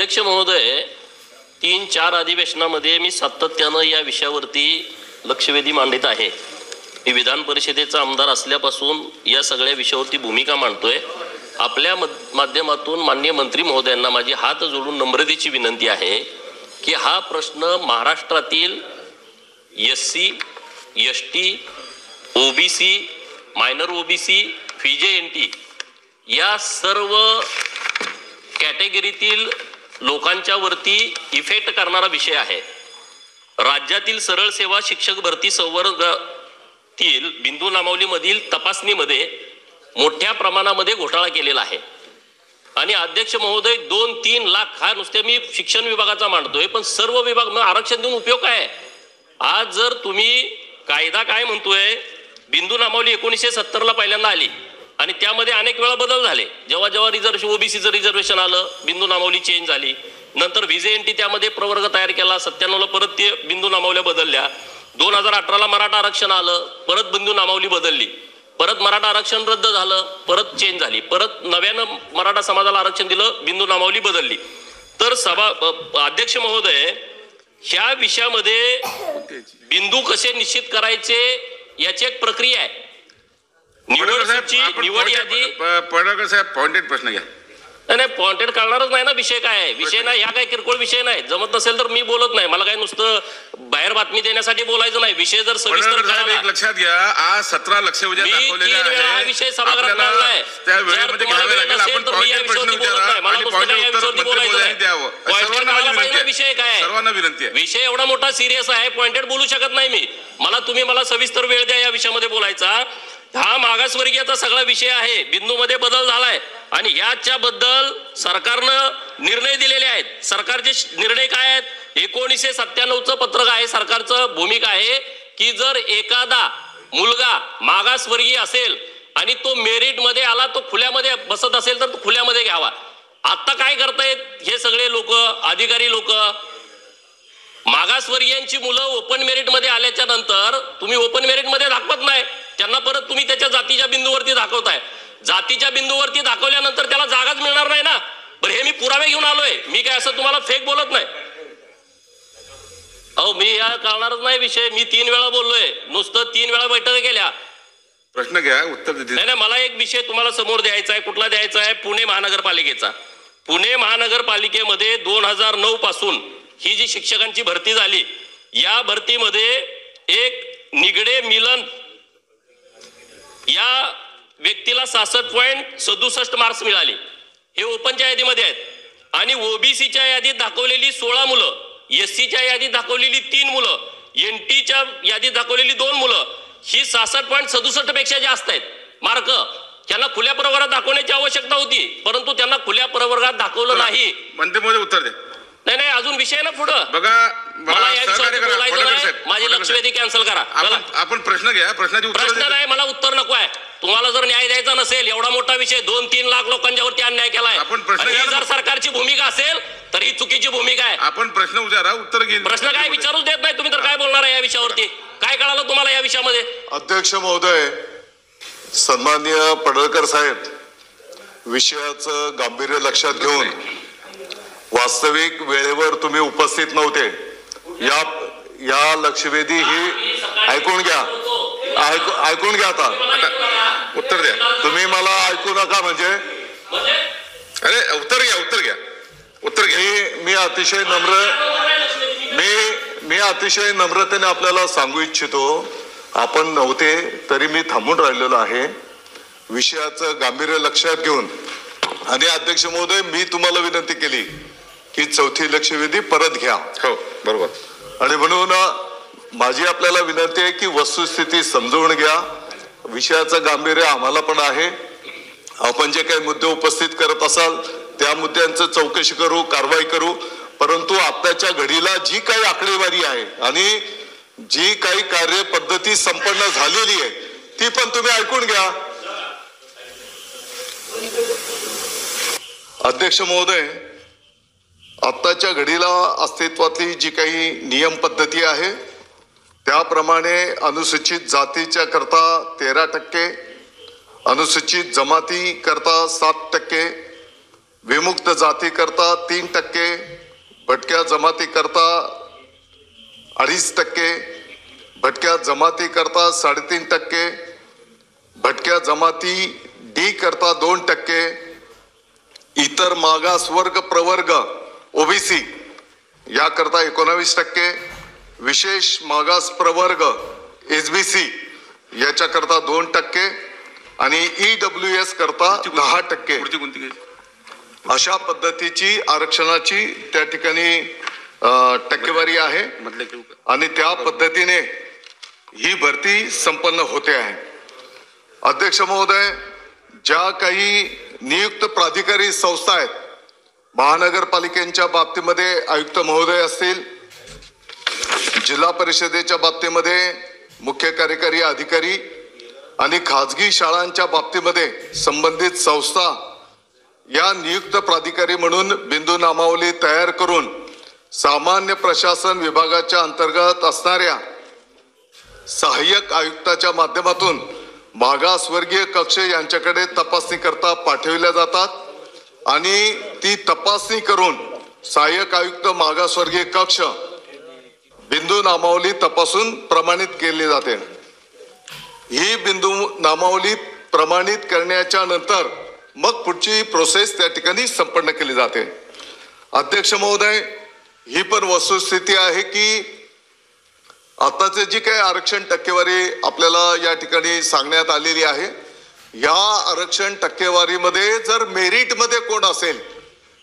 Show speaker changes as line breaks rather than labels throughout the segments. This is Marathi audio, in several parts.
अध्यक्ष महोदय, 3-4 अधिवेशनामध्ये मी सातत्यानं या विषयावरती लक्षवेधी मांडत आहे. मी विधान परिषदेचा आमदार असल्यापासून या सगळ्या विषयावरती भूमिका मांडतोय. आपल्या माध्यमातून माननीय मंत्री महोदयांना माझी हात जोडून नम्रतेची विनंती आहे की हा प्रश्न महाराष्ट्रातील SC, ST, OBC, minor OBC, FIJNT या सर्व कॅटेगरीतील लोकांच्या वरती इफेक्ट करणारा विषय आहे. राज्यातील सरळ सेवा शिक्षक भरती संवर्गातील बिंदू नामावलीमधील तपासणीमध्ये मोठ्या प्रमाणामध्ये घोटाळा केलेला आहे. आणि अध्यक्ष महोदय, 2-3 लाख हा नुसते मी शिक्षण विभागाचा मांडतोय, पण सर्व विभाग मग आरक्षण देऊन उपयोग काय? आज जर तुम्ही कायदा काय म्हणतोय, बिंदू नामावली 1970ला पहिल्यांदा आली आणि त्यामध्ये अनेक वेळा बदल झाले. जेव्हा जेव्हा रिझर्वेशन OBCचं रिझर्वेशन आलं, बिंदू नामावली चेंज झाली. नंतर VJNT त्यामध्ये प्रवर्ग तयार केला. 97ला परत ते बिंदू नामावल्या बदलल्या. 2018ला मराठा आरक्षण आलं, परत बिंदू नामावली बदलली. परत मराठा आरक्षण रद्द झालं, परत चेंज झाली. परत नव्यानं मराठा समाजाला आरक्षण दिलं, बिंदू नामावली बदलली. तर अध्यक्ष महोदय, ह्या विषयामध्ये बिंदू कसे निश्चित करायचे याची एक प्रक्रिया आहे. निवड यादी
पडळकर साहेब पॉइंटेड प्रश्न घ्या.
नाही, पॉइंटेड करणारच नाही ना. विषय काय आहे? विषय नाही, ह्या काही किरकोळ विषय नाही. जमत नसेल तर मी बोलत नाही. मला काही नुसतं बाहेर बातमी देण्यासाठी बोलायचं नाही. विषय जर सविस्तर
एक लक्षात घ्या, आज 17 लक्षवेधी दाखवलेले आहे.
विषय सभागृहात मांडलाय.
त्या वेळेमध्ये घ्यावे लागेल. आपण पॉइंटेड प्रश्न विचारा आणि पॉइंटेड उत्तर मंत्री महोदयांनी द्यावं.
विषय काय?
सर्वांना विनंती आहे.
विषय एवढा मोठा सिरियस आहे, पॉइंटेड बोलू शकत नाही मी. मला सविस्तर वेळ द्या या विषयामध्ये बोलायचा. हा मागासवर्गीयाचा सगळा विषय आहे. बिंदूमध्ये बदल झालाय आणि याच्या बद्दल सरकारनं निर्णय दिलेले आहेत. सरकारचे निर्णय काय आहेत? 1997चं पत्रक आहे. सरकारचं भूमिका आहे की जर एखादा मुलगा मागासवर्गीय असेल आणि तो मेरिट मध्ये आला, तो खुल्यामध्ये बसत असेल तर तो खुल्यामध्ये घ्यावा. आता काय करतायत हे सगळे लोक, अधिकारी लोक, मागासवर्गीयांची मुलं ओपन मेरिट मध्ये आल्याच्या नंतर तुम्ही ओपन मेरिट मध्ये दाखवत नाही त्यांना, परत तुम्ही त्याच्या जातीच्या बिंदूवरती दाखवताय. जातीच्या बिंदूवरती दाखवल्यानंतर त्याला जागाच मिळणार नाही ना. बरं, हे मी पुरावे घेऊन आलोय. मी काय असं तुम्हाला फेक बोलत नाही. अहो, मी या कळणारच नाही विषय. मी 3 वेळा बोललोय, नुसतं 3 वेळा बैठक केल्या.
प्रश्न घ्या, उत्तर देतील.
नाही, मला एक विषय तुम्हाला समोर द्यायचा आहे. कुठला द्यायचा आहे? पुणे महानगरपालिकेचा. पुणे महानगरपालिकेमध्ये 2009 पासून ही जी शिक्षकांची भरती झाली, या भरतीमध्ये एक निगडे मिलन या व्यक्तीला 66.67 मार्क्स मिळाले. हे ओपनच्या यादीमध्ये आहेत. आणि OBCच्या यादीत दाखवलेली 16 मुलं, SCच्या यादीत दाखवलेली 3 मुलं, NTच्या यादीत दाखवलेली 2 मुलं, ही 66.67 पेक्षा जास्त आहेत मार्क. त्यांना खुल्या प्रवर्गात दाखवण्याची आवश्यकता होती, परंतु त्यांना खुल्या प्रवर्गात दाखवलं नाही.
मंत्रिमहोदय उत्तर द्या.
नाही, अजून विषय ना पुढं.
बघा,
मला या विषयावर बोलायचं नाही. माझी लक्षवेधी कॅन्सल करा.
आपण प्रश्न घ्या. प्रश्नाची
प्रश्न नाही, मला उत्तर नको आहे. तुम्हाला जर न्याय द्यायचा नसेल, एवढा मोठा विषय, 2-3 लाख लोकांच्या वरती अन्याय केलाय,
आपण प्रश्न
जर सरकारची भूमिका असेल तर ही चुकीची भूमिका आहे.
आपण प्रश्न विचारा, उत्तर घेईल.
प्रश्न काय विचारूच देत नाही तुम्ही, तर काय बोलणार आहे या विषयावरती? काय कळालं तुम्हाला या विषयामध्ये?
अध्यक्ष महोदय, सन्माननीय पडळकर साहेब, विषयाचं गांभीर्य लक्षात घेऊन वास्तविक वेळेवर तुम्ही उपस्थित नव्हते. या लक्षवेधी ही ऐकून घ्या. आता
उत्तर द्या.
तुम्ही मला ऐकू नका म्हणजे.
अरे उत्तर घ्या.
मी अतिशय नम्रतेने आपल्याला सांगू इच्छितो, आपण नव्हते तरी मी थांबून राहिलेलो आहे. विषयाचं गांभीर्य लक्षात घेऊन आणि अध्यक्ष महोदय, मी तुम्हाला विनंती केली की 4थी लक्षवेधी परत घ्या.
हो, बरोबर.
आणि म्हणून माझी आपल्याला विनंती आहे की वस्तुस्थिती समजून घ्या. विषयाचं गांभीर्य आम्हाला पण आहे. आपण जे काही मुद्दे उपस्थित करत असाल त्या मुद्द्यांचं चौकशी करू, कारवाई करू. परंतु आताच्या घडीला जी काही आकडेवारी आहे आणि जी काही कार्यपद्धती संपन्न झालेली आहे ती पण तुम्ही ऐकून घ्या. अध्यक्ष महोदय, आत्ताच्या घडीला अस्तित्वातली जी काही नियम पद्धती आहे त्याप्रमाणे अनुसूचित जातीच्या करता 13%, अनुसूचित जमाती करता 7%, विमुक्त जाती करता 3%, भटक्या जमाती करता 2.5%, भटक्या जमाती करता 3.5%, भटक्या जमाती डी करता 2%, इतर मागास वर्ग प्रवर्ग ओबीसी याकरता 19%, विशेष मागास प्रवर्ग एसबीसी याच्याकरता 2% आणि EWS करता 10%.
पुढची कोणती घ्यायची?
अशा पद्धतीची आरक्षणाची त्या ठिकाणी टक्केवारी आहे
मधले घेऊ का?
आणि त्या पद्धतीने ही भरती संपन्न होते आहे. अध्यक्ष महोदय, ज्या काही नियुक्त प्राधिकारी संस्था आहेत, महानगरपालिकेच्या बाबतीमध्ये आयुक्त महोदय असतील, जिल्हा परिषदेच्या बाबतीमध्ये मुख्य कार्यकारी अधिकारी आणि खाजगी शाळांच्या बाबतीमध्ये संबंधित संस्था या नियुक्त प्राधिकारी म्हणून बिंदू नामावली तयार करून सामान्य प्रशासन विभागाच्या अंतर्गत असणाऱ्या सहाय्यक आयुक्ताच्या माध्यमातून मागासवर्गीय कक्ष यांच्याकडे तपासणी करता पाठविल्या जातात आणि ती तपासणी करून सहाय्यक आयुक्त मागासवर्गीय कक्ष बिंदू नामावली तपासून प्रमाणित केली जाते. ही बिंदू नामावली प्रमाणित करण्याच्या नंतर मग पुढची प्रोसेस त्या ठिकाणी संपन्न केली जाते. अध्यक्ष महोदय, ही पण वस्तुस्थिती आहे की आताचे जी काही आरक्षण टक्केवारी आपल्याला या ठिकाणी सांगण्यात आलेली आहे, या आरक्षण टक्केवारीमध्ये जर मेरिटमध्ये कोण असेल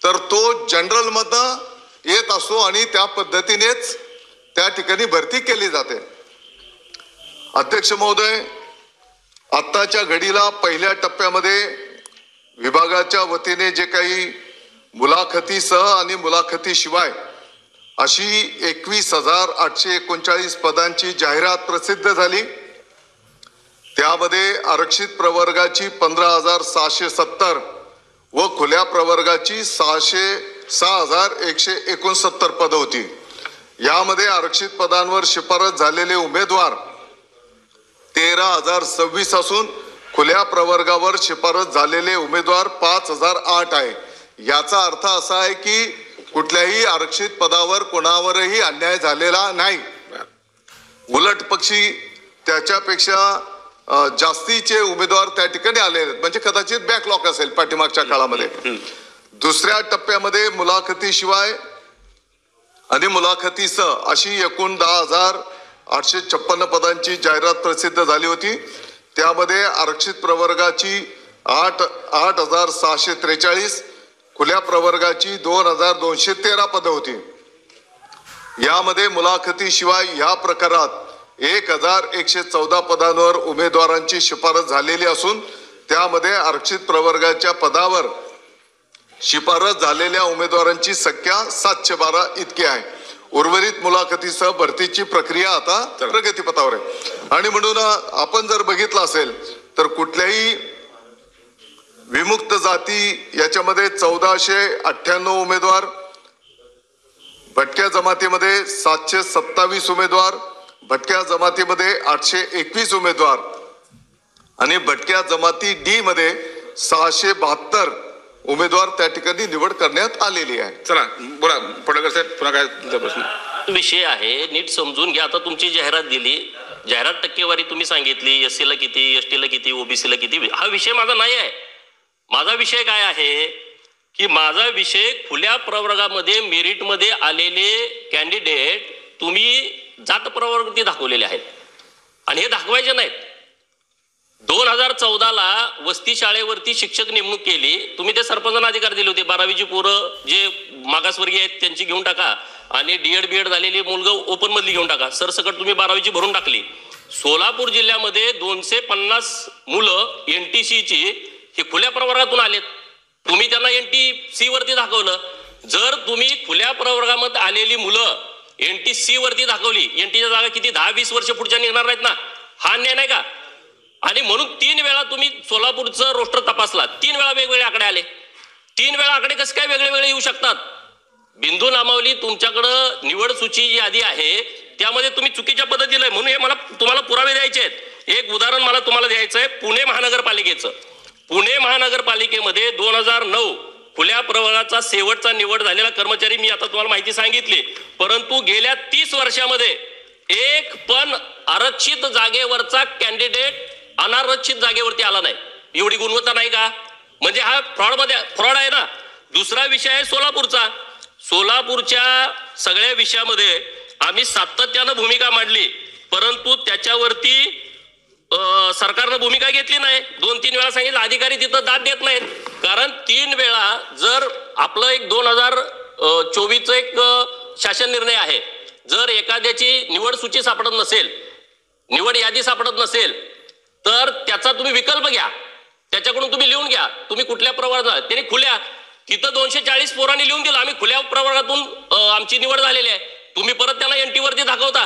तर तो जनरल मधनं येत असतो आणि त्या पद्धतीनेच त्या ठिकाणी भरती केली जाते. अध्यक्ष महोदय, आत्ताच्या घडीला पहिल्या टप्प्यामध्ये विभागाच्या वतीने जे काही मुलाखतीसह आणि मुलाखतीशिवाय अशी 21,839 पदांची जाहिरात प्रसिद्ध झाली. त्यामध्ये आरक्षित प्रवर्गाची 15,670 व खुल्या प्रवर्गाची 6,169 पदं होती. यामध्ये आरक्षित पदांवर शिफारस झालेले उमेदवार 13,026 असून खुल्या प्रवर्गावर शिफारस झालेले उमेदवार 5,008 आहे. याचा अर्थ असा आहे की कुठल्याही आरक्षित पदावर कोणावरही अन्याय झालेला नाही. उलट पक्षी त्याच्यापेक्षा जास्तीचे उमेदवार त्या ठिकाणी आले आहेत, म्हणजे कदाचित बॅकलॉग असेल पाठीमागच्या काळामध्ये. दुसऱ्या टप्प्यामध्ये मुलाखतीशिवाय आणि मुलाखतीसह अशी एकूण 10,856 पदांची जाहिरात प्रसिद्ध झाली होती. त्यामध्ये आरक्षित प्रवर्गाची 8,643, खुल्या प्रवर्गाची 2,213 पदं होती. यामध्ये मुलाखतीशिवाय या प्रकारात 1,114 पदांवर उमेदवारांची शिफारस झालेली असून त्यामध्ये आरक्षित प्रवर्गाच्या पदावर शिफारस झालेल्या उमेदवारांची संख्या 712 इतकी आहे. उर्वरित मुलाखतीसह भरतीची प्रक्रिया आता प्रगतीपथावर आहे. आणि म्हणून आपण जर बघितलं असेल तर कुठल्याही विमुक्त जाती याच्यामध्ये 1,498 उमेदवार, भटक्या जमातीमध्ये 727 उमेदवार, भटक्या जमातीमध्ये 821 उमेदवार आणि भटक्या जमाती डी मध्ये 672 उमेदवार त्या ठिकाणी निवड करण्यात आलेली आहे.
चला बोला पडळकर साहेब, पुन्हा काय तुमचा प्रश्न?
विषय आहे, नीट समजून घ्या. आता तुमची जाहिरात दिली, जाहिरात टक्केवारी तुम्ही सांगितली, एससी ला किती, एसटी ला किती, ओबीसी ला किती. हा विषय माझा नाही आहे. माझा विषय काय आहे की माझा विषय खुल्या प्रवर्गामध्ये मेरिटमध्ये आलेले कॅन्डिडेट तुम्ही जात प्रवर्गावरती दाखवलेले आहेत आणि हे दाखवायचे नाहीत. 2014ला वस्ती शाळेवरती शिक्षक नेमणूक केली. तुम्ही ते सरपंचांना अधिकार दिले होते, 12वीची पोरं जे मागासवर्गीय आहेत त्यांची घेऊन टाका आणि डीएड बीएड झालेली मुलगा ओपन मधली घेऊन टाका. सरसकट तुम्ही 12वीची भरून टाकली. सोलापूर जिल्ह्यामध्ये 250 मुलं एनटीसीची हे खुल्या प्रवर्गातून आलेत. तुम्ही त्यांना NTC वरती दाखवलं. जर तुम्ही खुल्या प्रवर्गामध्ये आलेली मुलं NTC वरती दाखवली, NTच्या जागा किती 10-20 वर्ष पुढच्या निघणार नाहीत ना? हा अन्याय नाही का? आणि म्हणून 3 वेळा तुम्ही सोलापूरचं रोस्टर तपासला, 3 वेळा वेगवेगळे आकडे आले. 3 वेळा आकडे कसं काय वेगळे वेगळे येऊ शकतात? बिंदू नामावली तुमच्याकडं निवड सूची यादी आहे त्यामध्ये तुम्ही चुकीच्या पद्धतीने, म्हणून हे मला तुम्हाला पुरावे द्यायचे आहेत. एक उदाहरण मला तुम्हाला द्यायचं आहे पुणे महानगरपालिकेचं. पुणे महानगरपालिकेमध्ये 2009 खुल्या प्रवर्गाचा शेवटचा निवड झालेला कर्मचारी मी आता तुम्हाला माहिती सांगितली, परंतु गेल्या 30 वर्षामध्ये एक पण आरक्षित जागेवरचा कॅन्डिडेट अनारक्षित जागेवरती आला नाही. एवढी गुणवत्ता नाही का? म्हणजे हा फ्रॉड आहे ना. दुसरा विषय आहे सोलापूरचा. सोलापूरच्या सगळ्या विषयामध्ये आम्ही सातत्यानं भूमिका मांडली, परंतु त्याच्यावरती सरकारनं भूमिका घेतली नाही. 2-3 वेळा सांगितलं, अधिकारी तिथं दाद देत नाहीत. कारण 3 वेळा जर आपलं एक 2024 एक शासन निर्णय आहे, जर एखाद्याची निवड सूची सापडत नसेल, निवड यादी सापडत नसेल, तर त्याचा तुम्ही विकल्प घ्या, त्याच्याकडून तुम्ही लिहून घ्या तुम्ही कुठल्या प्रवर्गात. त्यांनी खुल्या तिथं 240 पोरांनी लिहून दिलं आम्ही खुल्या प्रवर्गातून आमची निवड झालेली आहे. तुम्ही परत त्यांना NT वरती दाखवता.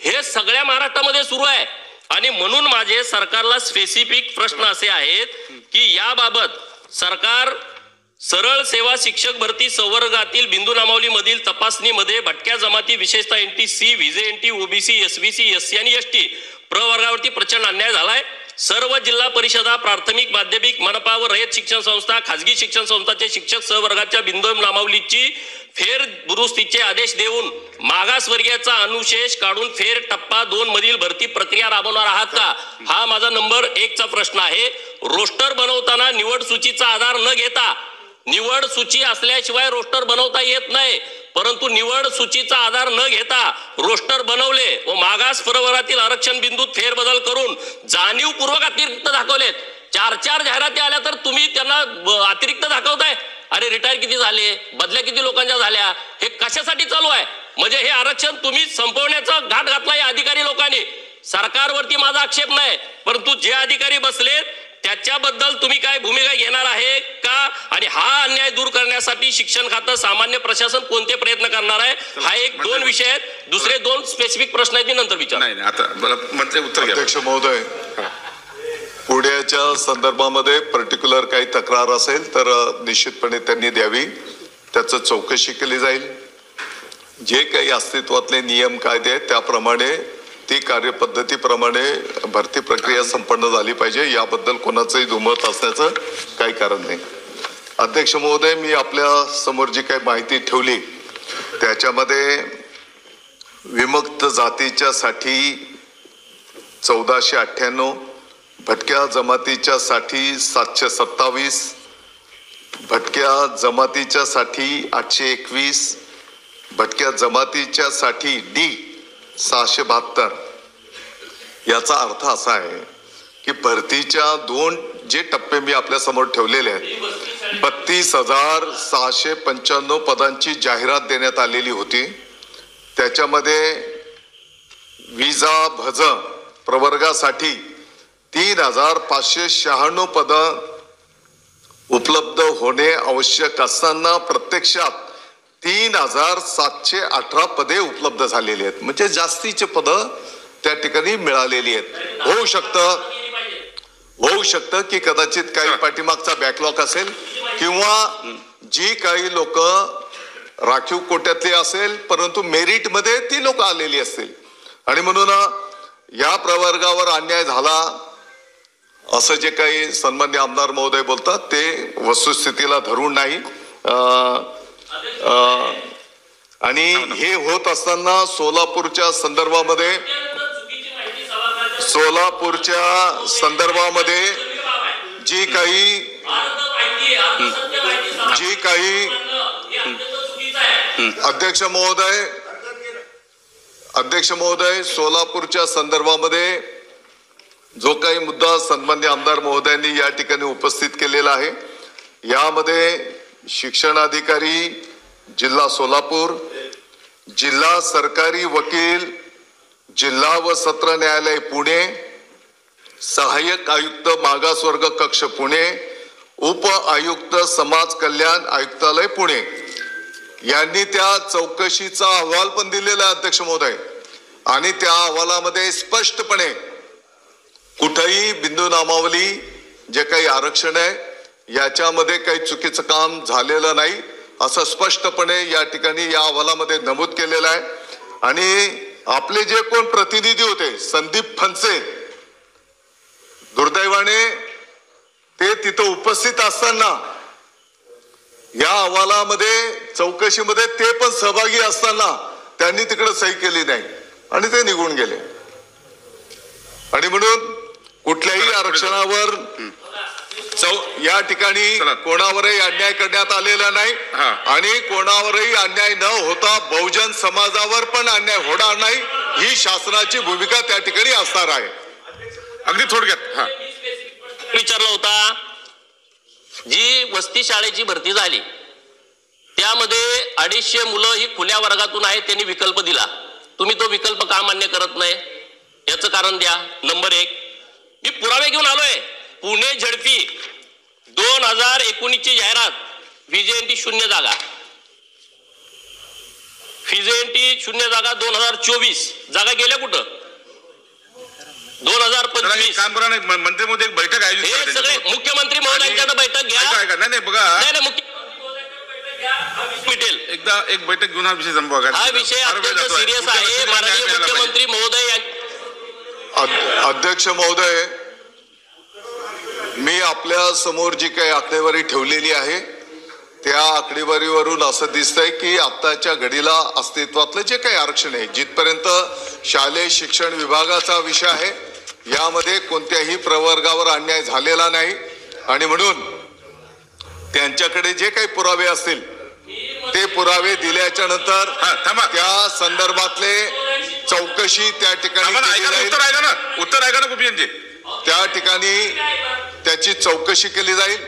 हे सगळ्या महाराष्ट्रामध्ये सुरू आहे. आणि म्हणून माझे सरकारला स्पेसिफिक प्रश्न असे आहेत की याबाबत सरकार सरळ सेवा शिक्षक भरती संवर्गातील बिंदू नामावलीमधील तपासणीमध्ये भटक्या जमाती विशेषतः NT-C, व्हिजे NT, OBC, SBC, SC आणि ST प्रवर्गावरती प्रचंड अन्याय झालाय. सर्व जिल्हा परिषदा, प्राथमिक, माध्यमिक, मनपा व रयत शिक्षण संस्था, खाजगी शिक्षण संस्थांचे शिक्षक सहवर्गाच्या बिंदू नामावलीची फेर दुरुस्तीचे आदेश देऊन मागासवर्गीयाचा अनुशेष काढून फेर टप्पा 2 मधील भरती प्रक्रिया राबवणार आहात का? हा माझा नंबर 1 चा प्रश्न आहे. रोस्टर बनवताना निवड सूचीचा आधार न घेता, निवड सूची असल्याशिवाय रोस्टर बनवता येत नाही, परंतु निवड सूचीचा आधार न घेता रोस्टर बनवले व मागास प्रवर्गातील आरक्षण बिंदूत फेरबदल करून जाणीवपूर्वक अतिरिक्त दाखवलेत. 4 जाहिराती आल्या तर तुम्ही त्यांना अतिरिक्त दाखवताय. अरे रिटायर किती झाले, बदल्या किती लोकांच्या झाल्या, हे कशासाठी चालू आहे? म्हणजे हे आरक्षण तुम्ही संपवण्याचा घाट घातला या अधिकारी लोकांनी. सरकारवरती माझा आक्षेप नाही, परंतु जे अधिकारी बसलेत त्याच्याबद्दल तुम्ही काय भूमिका घेणार आहे का? आणि हा अन्याय दूर करण्यासाठी शिक्षण खातं, सामान्य प्रशासन कोणते प्रयत्न करणार आहे? हा एक 2 विषय आहेत. दुसरे 2 स्पेसिफिक प्रश्न आहेत, मी नंतर विचार.
नाही आता मंत्री उत्तर घ्या.
अध्यक्ष महोदय, पुण्याच्या संदर्भामध्ये पर्टिक्युलर काही तक्रार असेल तर निश्चितपणे त्यांनी द्यावी, त्याचं चौकशी केली जाईल. जे काही अस्तित्वातले नियम कायदे आहेत त्याप्रमाणे ती कार्यपद्धतीप्रमाणे भरती प्रक्रिया संपन्न झाली पाहिजे, याबद्दल कोणाचंही दुमत असण्याचं काही कारण नाही. अध्यक्ष महोदय, मी आपल्या समोर जी काही माहिती ठेवली त्याच्यामध्ये विमुक्त जातीच्या साठी 1498, भटक्या जमातीच्या साठी 727, भटक्या जमातीच्या साठी 821, भटक्या जमातीच्या साठी D 672. याचा अर्थ असा आहे की भरतीच्या 2 जे टप्पे मी आपल्या समोर ठेवलेले आहेत, 32,695 पदांची जाहिरात देण्यात आलेली होती. त्याच्यामध्ये विजा भज प्रवर्गासाठी 3,596 पदं उपलब्ध होणे आवश्यक असताना प्रत्यक्षात 3,718 पदे उपलब्ध झालेली आहेत. म्हणजे जास्तीचे पदं त्या ठिकाणी मिळालेली आहेत. होऊ शकतं की कदाचित काही पाठीमागचा बॅकलॉग असेल किंवा जी काही लोक राखीव कोट्यातली असेल परंतु मेरिट मध्ये ती लोक आलेली असतील आणि म्हणून या प्रवर्गावर अन्याय झाला असं जे काही सन्मान्य आमदार महोदय बोलतात ते वस्तुस्थितीला धरून नाही. आणि हे होत असताना सोलापूरच्या संदर्भामध्ये जी काही अध्यक्ष महोदय सोलापूरच्या संदर्भामध्ये जो काही मुद्दा सन्मान्य आमदार महोदयांनी या ठिकाणी उपस्थित केलेला आहे, यामध्ये शिक्षणाधिकारी जिल्हा सोलापूर, जिल्हा सरकारी वकील जिल्हा व सत्र न्यायालय पुणे, सहाय्यक आयुक्त मागासवर्ग कक्ष पुणे, उप आयुक्त समाज कल्याण आयुक्तालय पुणे यांनी त्या चौकशीचा अहवाल पण दिलेला आहे अध्यक्ष महोदय. आणि त्या अहवालामध्ये स्पष्टपणे कुठेही बिंदू नामावली जे काही आरक्षण आहे याच्यामध्ये काही चुकीचं काम झालेलं नाही असं स्पष्टपणे या ठिकाणी या अहवालामध्ये नमूद केलेलं आहे. आणि आपले जे कोण प्रतिनिधी होते संदीप फणसे, दुर्दैवाने ते तिथं उपस्थित असताना या अहवालामध्ये चौकशीमध्ये ते पण सहभागी असताना त्यांनी तिकडे सही केली नाही आणि ते निघून गेले. आणि म्हणून कुठल्याही आरक्षणावर या ठिकाणी कोणावरही अन्याय करण्यात आलेला नाही आणि कोणावरही अन्याय न होता बहुजन समाजावर पण अन्याय होणार नाही ही शासनाची भूमिका त्या ठिकाणी असणार आहे.
अगदी थोडक्यात
विचारला होता. जी वस्ती शाळेची भरती झाली त्यामध्ये 250 मुलं ही खुल्या वर्गातून आहेत, त्यांनी विकल्प दिला. तुम्ही तो विकल्प का मान्य करत नाही याचं कारण द्या. नंबर 1, मी पुरावे घेऊन आलोय. पुणे झडपी 2019 ची जाहिरात, व्हीजेएनटी 0 जागा, व्हीजेएनटी 0 जागा. 2024 जागा गेल्या कुठं? 2025
काम करा. नाही मंत्री मध्ये एक बैठक आयोजित
हे
करा.
सगळे मुख्यमंत्री महोदयांकडे बैठक घ्या.
नाही बघा,
नाही मुख्यमंत्री महोदयांकडे बैठक घ्या, हा विषय मिटेल.
एकदा एक बैठक घेऊन हा विषय संपवा.
हा विषय अत्यंत सिरियस आहे. माननीय मुख्यमंत्री महोदय
अध्यक्ष महोदय, मी आपल्या समोर जी काही आकडेवारी ठेवलेली आहे त्या आकडेवारीवरून असं दिसतंय की आत्ताच्या घडीला अस्तित्वातलं जे काही आरक्षण आहे, जिथपर्यंत शालेय शिक्षण विभागाचा विषय आहे, यामध्ये कोणत्याही प्रवर्गावर अन्याय झालेला नाही आणि म्हणून त्यांच्याकडे जे काही पुरावे असतील ते पुरावे दिल्याच्या नंतर त्या संदर्भातले चौकशी त्या ठिकाणी
उत्तर ऐका ना गोपीजी.
त्या ठिकाणी त्याची चौकशी केली जाईल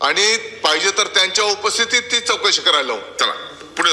आणि पाहिजे तर त्यांच्या उपस्थितीत ती चौकशी करायला लावू.
चला पुढे